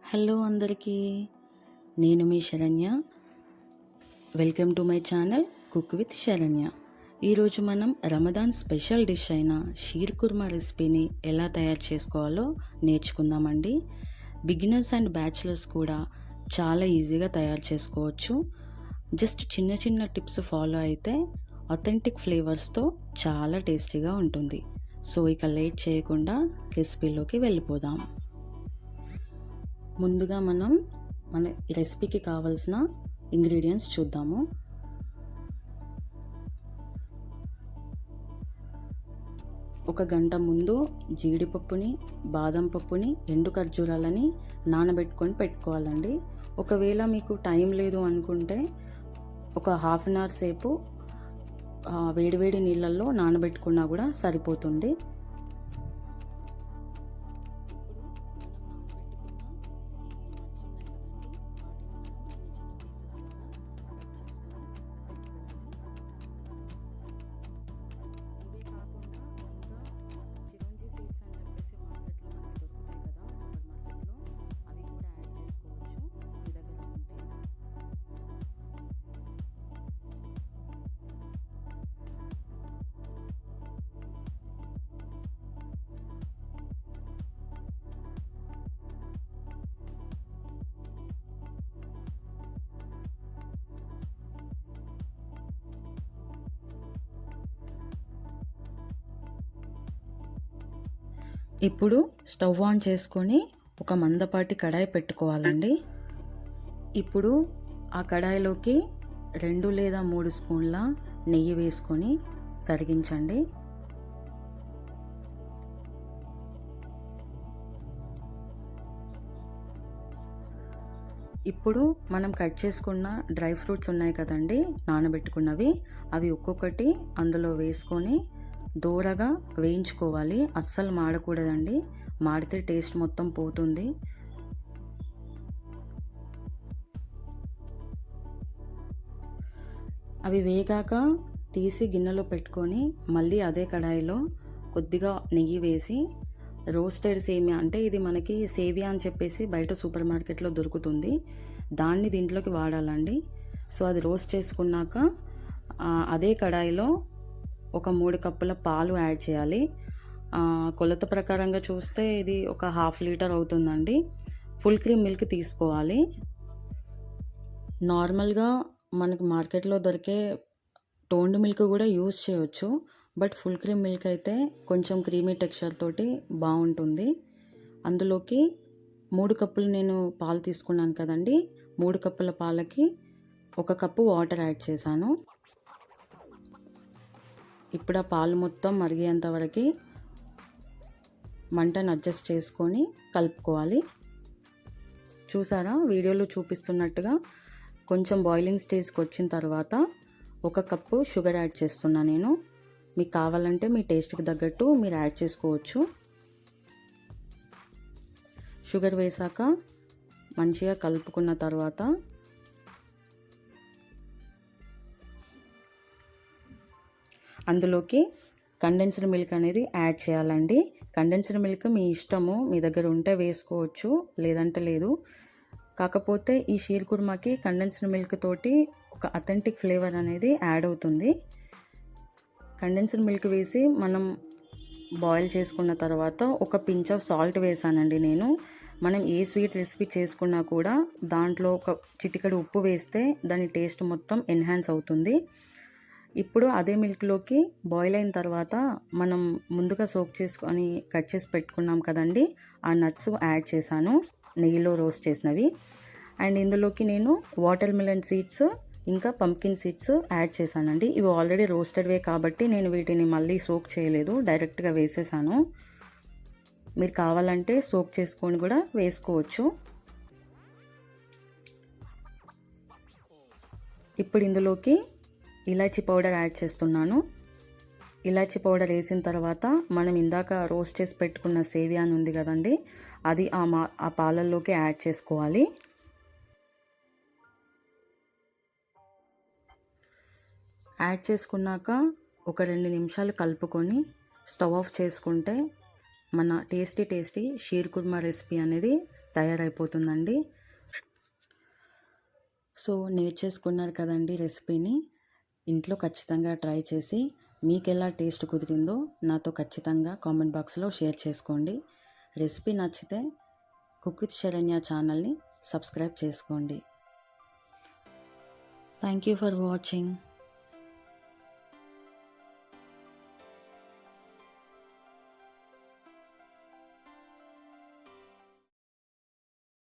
Hello అందరికీ, నేను మీ Saranya. Welcome to my channel cook with Saranya. ఈరోజు మనం రమదాన్ స్పెషల్ డిష్ అయిన షీర్ కుర్మా రెసిపీని ఎలా తయారు చేసుకోవాలో నేర్చుకుందామండి. బిగినర్స్ అండ్ బ్యాచిలర్స్ కూడా చాలా ఈజీగా తయారు చేసుకోవచ్చు. జస్ట్ చిన్న చిన్న టిప్స్ ఫాలో అయితే అథెంటిక్ ఫ్లేవర్స్తో చాలా టేస్టీగా ఉంటుంది. సో ఇక లేట్ చేయకుండా రెసిపీలోకి వెళ్ళిపోదాం. ముందుగా మన రెసిపీకి కావాల్సిన ఇంగ్రీడియంట్స్ చూద్దాము. ఒక గంట ముందు జీడిపప్పుని, బాదం పప్పుని, ఎండు ఖర్జూరాలని నానబెట్టుకొని పెట్టుకోవాలండి. ఒకవేళ మీకు టైం లేదు అనుకుంటే ఒక హాఫ్ అన్ అవర్ సేపు వేడివేడి నీళ్ళల్లో నానబెట్టుకున్నా కూడా సరిపోతుంది. ఇప్పుడు స్టవ్ ఆన్ చేసుకొని ఒక మందపాటి కడాయి పెట్టుకోవాలండి. ఇప్పుడు ఆ కడాయిలోకి 2 లేదా 3 స్పూన్ల నెయ్యి వేసుకొని కరిగించండి. ఇప్పుడు మనం కట్ చేసుకున్న డ్రై ఫ్రూట్స్ ఉన్నాయి కదండి, నానబెట్టుకున్నవి, అవి ఒక్కొక్కటి అందులో వేసుకొని దూరగా వేయించుకోవాలి. అస్సలు మాడకూడదండి, మాడితే టేస్ట్ మొత్తం పోతుంది. అవి వేగాక తీసి గిన్నెలో పెట్టుకొని మళ్ళీ అదే కడాయిలో కొద్దిగా నెయ్యి వేసి రోస్టెడ్ సేమియా, అంటే ఇది మనకి సేవియా అని చెప్పేసి బయట సూపర్ మార్కెట్లో దొరుకుతుంది, దాన్ని దీంట్లోకి వాడాలండి. సో అది రోస్ట్ చేసుకున్నాక అదే కడాయిలో ఒక 3 కప్పుల పాలు యాడ్ చేయాలి. కొలత ప్రకారంగా చూస్తే ఇది ఒక 1/2 లీటర్ అవుతుందండి. ఫుల్ క్రీమ్ మిల్క్ తీసుకోవాలి. నార్మల్గా మనకు మార్కెట్లో దొరికే టోన్డ్ మిల్క్ కూడా యూస్ చేయొచ్చు, బట్ ఫుల్ క్రీమ్ మిల్క్ అయితే కొంచెం క్రీమీ టెక్స్చర్ తోటి బాగుంటుంది. అందులోకి 3 కప్పులు నేను పాలు తీసుకున్నాను కదండి, 3 కప్పుల పాలకి 1 కప్పు వాటర్ యాడ్ చేశాను. ఇప్పుడు ఆ పాలు మొత్తం మరిగేంత వరకు మంటను అడ్జస్ట్ చేసుకొని కలుపుకోవాలి. చూసారా, వీడియోలో చూపిస్తున్నట్టుగా కొంచెం బాయిలింగ్ స్టేజ్కి వచ్చిన తర్వాత 1 కప్పు షుగర్ యాడ్ చేస్తున్నా నేను. మీకు కావాలంటే మీ టేస్ట్కి తగ్గట్టు మీరు యాడ్ చేసుకోవచ్చు. షుగర్ వేసాక మంచిగా కలుపుకున్న తర్వాత అందులోకి కండెన్స్డ్ మిల్క్ అనేది యాడ్ చేయాలండి. కండెన్స్డ్ మిల్క్ మీ ఇష్టము, మీ దగ్గర ఉంటే వేసుకోవచ్చు, లేదంటే లేదు. కాకపోతే ఈ షీర్ కుర్మాకి కండెన్స్డ్ మిల్క్ తోటి ఒక అథెంటిక్ ఫ్లేవర్ అనేది యాడ్ అవుతుంది. కండెన్స్డ్ మిల్క్ వేసి మనం బాయిల్ చేసుకున్న తర్వాత ఒక పించ్ ఆఫ్ సాల్ట్ వేసానండి నేను. మనం ఏ స్వీట్ రెసిపీ చేసుకున్నా కూడా దాంట్లో ఒక చిటికెడు ఉప్పు వేస్తే దాని టేస్ట్ మొత్తం ఎన్హాన్స్ అవుతుంది. ఇప్పుడు అదే మిల్క్లోకి బాయిల్ అయిన తర్వాత మనం ముందుగా సోక్ చేసుకొని కట్ చేసి పెట్టుకున్నాం కదండి, ఆ నట్స్ యాడ్ చేశాను, నెయ్యిలో రోస్ట్ చేసినవి. అండ్ ఇందులోకి నేను వాటర్ మిలన్ సీడ్స్ ఇంకా పంప్కిన్ సీడ్స్ యాడ్ చేశానండి. ఇవి ఆల్రెడీ రోస్టెడ్వే కాబట్టి నేను వీటిని మళ్ళీ సోక్ చేయలేదు, డైరెక్ట్గా వేసేసాను. మీరు కావాలంటే సోక్ చేసుకొని కూడా వేసుకోవచ్చు. ఇప్పుడు ఇందులోకి ఇలాచీ పౌడర్ యాడ్ చేస్తున్నాను. ఇలాచీ పౌడర్ వేసిన తర్వాత మనం ఇందాక రోస్ట్ చేసి పెట్టుకున్న సేవియాన్ ఉంది కదండి, అది ఆ పాలల్లోకి యాడ్ చేసుకోవాలి. యాడ్ చేసుకున్నాక ఒక 2 నిమిషాలు కలుపుకొని స్టవ్ ఆఫ్ చేసుకుంటే మన టేస్టీ షీర్ కుర్మా రెసిపీ అనేది తయారైపోతుందండి. సో నేర్చేసుకున్నారు కదండి రెసిపీని. ఇంట్లో ఖచ్చితంగా ట్రై చేసి మీకెలా టేస్ట్ కుదిరిందో నాతో ఖచ్చితంగా కామెంట్ బాక్స్లో షేర్ చేసుకోండి. రెసిపీ నచ్చితే కుక్ విత్ శరణ్య ఛానల్ని సబ్స్క్రైబ్ చేసుకోండి. Thank you for watching.